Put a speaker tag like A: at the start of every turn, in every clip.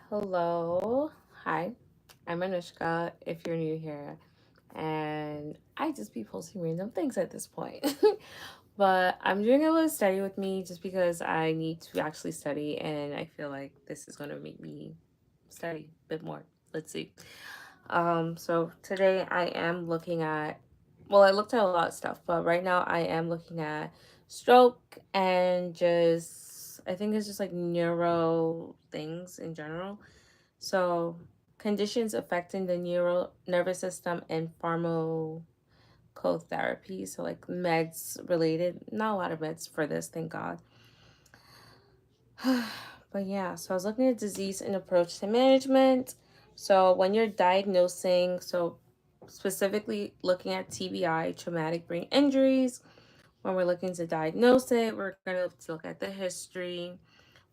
A: Hello. Hi, I'm Anushka if you're new here. And I just be posting random things at this point. But I'm doing a little study with me just because I need to actually study and I feel like this is going to make me study a bit more. Let's see. So today I am looking at, well, I looked at a lot of stuff, but right now I am looking at stroke and just, I think it's just like neuro things in general. So, conditions affecting the neural nervous system and pharmacotherapy. So, like meds related. Not a lot of meds for this, thank God. But yeah, so I was looking at disease and approach to management. So, when you're diagnosing, so specifically looking at TBI, traumatic brain injuries, when we're looking to diagnose it, we're going to look at the history.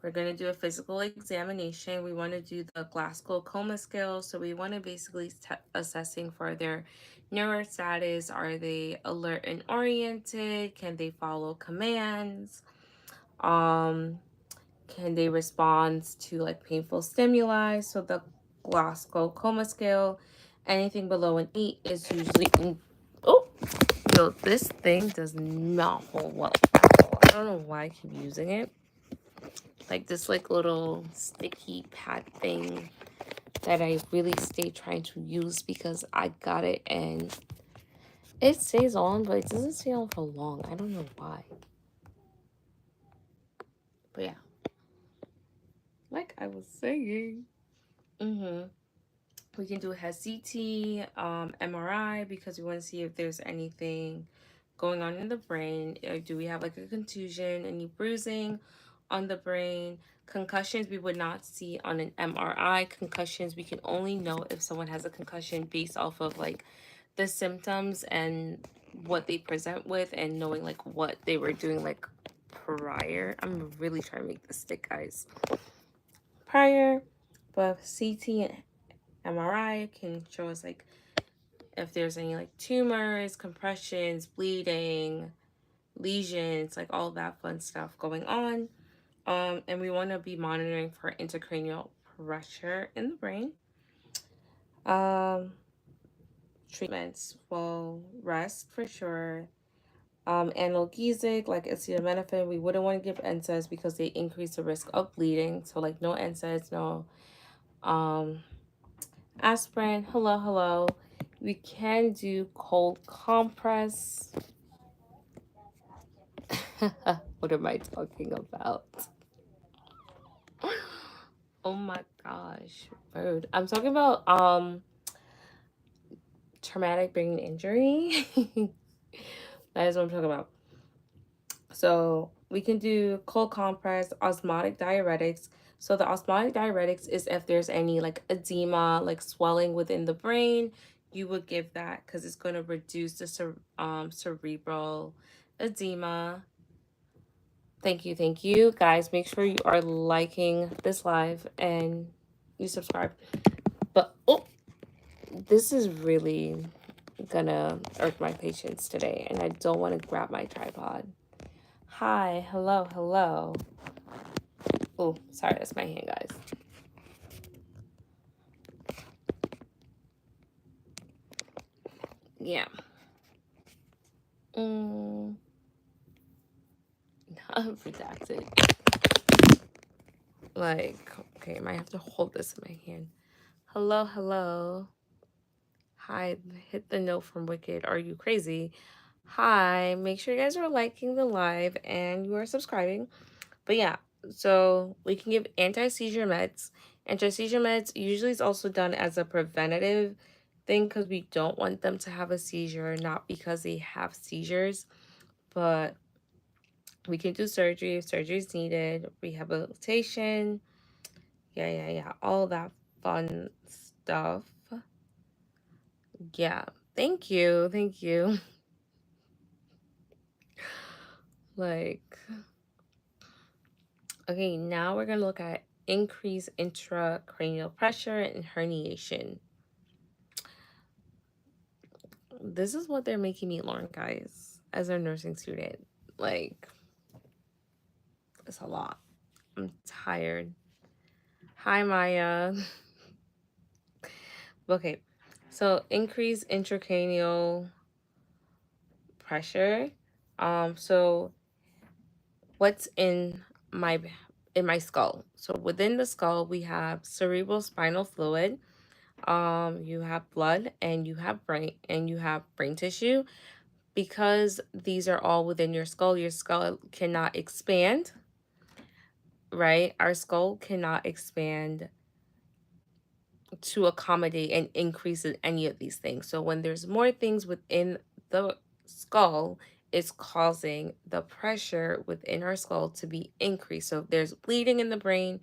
A: We're going to do a physical examination. We want to do the Glasgow Coma Scale. So we want to basically assessing for their neurostatus. Are they alert and oriented? Can they follow commands? Um, can they respond to like painful stimuli? So the Glasgow Coma Scale, anything below an 8 is usually oh, yo, this thing does not hold well at all. I don't know why I keep using it, like this like little sticky pad thing that I really stay trying to use because I got it and it stays on, but it doesn't stay on for long. I don't know why. But yeah, like I was saying, we can do a head CT, MRI because we want to see if there's anything going on in the brain. Do we have like a contusion, any bruising on the brain? Concussions we would not see on an MRI. Concussions we can only know if someone has a concussion based off of like the symptoms and what they present with and knowing like what they were doing like prior. I'm really trying to make this stick, guys. Prior, but CT and MRI can show us like if there's any like tumors, compressions, bleeding, lesions, like all that fun stuff going on. And we want to be monitoring for intracranial pressure in the brain. Um, Treatments, well, rest for sure. Analgesic like acetaminophen, we wouldn't want to give NSAIDs because they increase the risk of bleeding. So like no NSAIDs, no um aspirin. Hello. We can do cold compress. What am I talking about? Oh my gosh, rude. I'm talking about traumatic brain injury. That is what I'm talking about. So we can do cold compress, osmotic diuretics. So the osmotic diuretics is if there's any like edema, like swelling within the brain, you would give that because it's going to reduce the cerebral edema. Thank you, guys. Make sure you are liking this live and you subscribe. But oh, this is really gonna irk my patience today, and I don't want to grab my tripod. Hi, hello. Oh, sorry, that's my hand, guys. Yeah. Not redacted. Like, okay, I might have to hold this in my hand. Hello. Hi, hit the note from Wicked. Are you crazy? Hi, make sure you guys are liking the live and you are subscribing. But yeah, so we can give anti-seizure meds. Anti-seizure meds usually is also done as a preventative thing because we don't want them to have a seizure, not because they have seizures, but we can do surgery if surgery is needed, rehabilitation, yeah, all that fun stuff. Yeah, thank you. Like, okay, now we're gonna look at increased intracranial pressure and herniation. This is what they're making me learn, guys, as a nursing student. Like, it's a lot. I'm tired. Hi, Maya. Okay, so increase intracranial pressure. So what's my in my skull? So within the skull, we have cerebral spinal fluid. You have blood, and you have brain tissue. Because these are all within your skull cannot expand, right? Our skull cannot expand to accommodate and increase in any of these things. So when there's more things within the skull, it's causing the pressure within our skull to be increased. So if there's bleeding in the brain,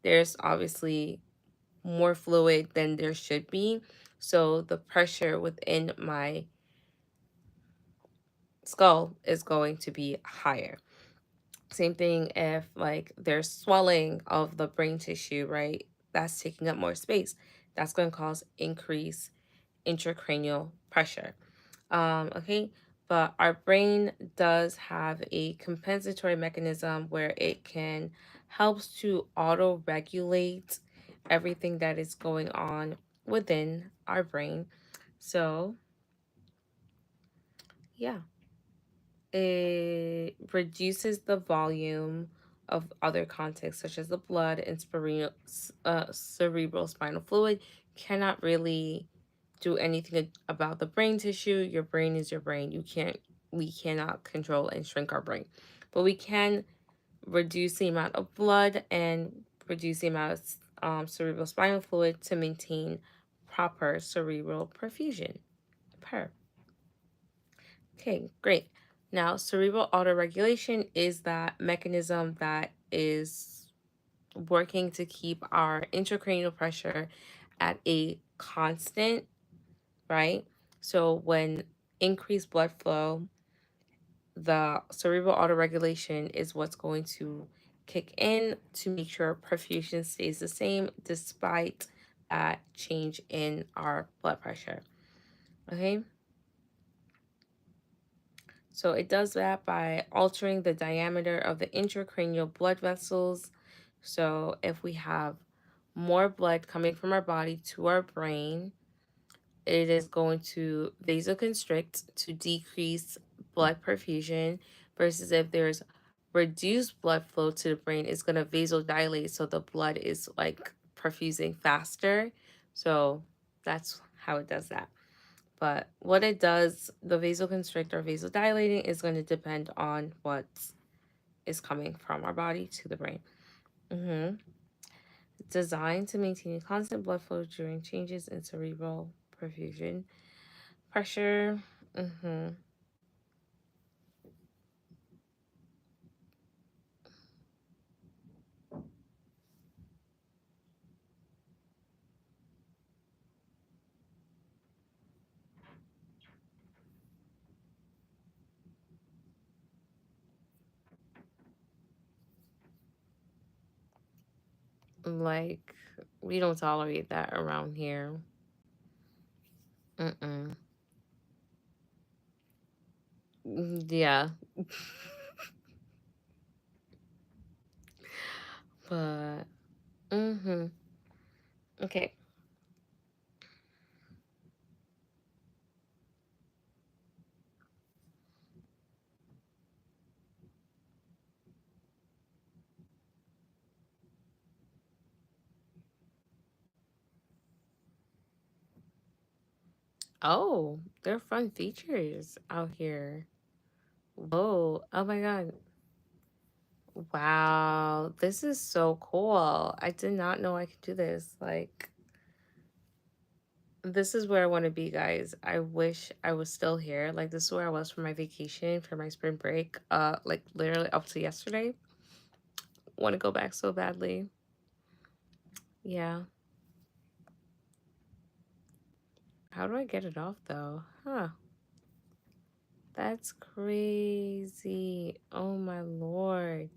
A: there's obviously more fluid than there should be. So the pressure within my skull is going to be higher. Same thing if like there's swelling of the brain tissue, right? That's taking up more space. That's going to cause increased intracranial pressure. Okay, but our brain does have a compensatory mechanism where it can helps to auto regulate everything that is going on within our brain. So yeah, it reduces the volume of other contexts such as the blood and cerebral spinal fluid. Cannot really do anything about the brain tissue. Your brain is your brain. We cannot control and shrink our brain, but we can reduce the amount of blood and reduce the amount of cerebral spinal fluid to maintain proper cerebral perfusion. Per. Okay, great. Now, cerebral autoregulation is that mechanism that is working to keep our intracranial pressure at a constant, right? So when increased blood flow, the cerebral autoregulation is what's going to kick in to make sure perfusion stays the same despite that change in our blood pressure. Okay, so it does that by altering the diameter of the intracranial blood vessels. So if we have more blood coming from our body to our brain, it is going to vasoconstrict to decrease blood perfusion versus if there's reduced blood flow to the brain, it's going to vasodilate so the blood is like perfusing faster. So that's how it does that. But what it does, the vasoconstrict or vasodilating, is going to depend on what is coming from our body to the brain. hmm Designed to maintain a constant blood flow during changes in cerebral perfusion pressure. hmm Like, we don't tolerate that around here. Mm-mm. Yeah. But, mm-hmm. Okay. Oh, there are fun features out here. Whoa. Oh my God. Wow. This is so cool. I did not know I could do this. Like, this is where I want to be, guys. I wish I was still here. Like, this is where I was for my vacation, for my spring break. Like literally up to yesterday. Want to go back so badly. Yeah. How do I get it off though? Huh. That's crazy. Oh my lord.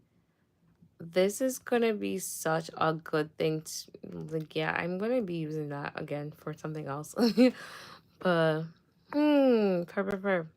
A: This is gonna be such a good thing like, yeah, I'm gonna be using that again for something else. But purr, purr, purr.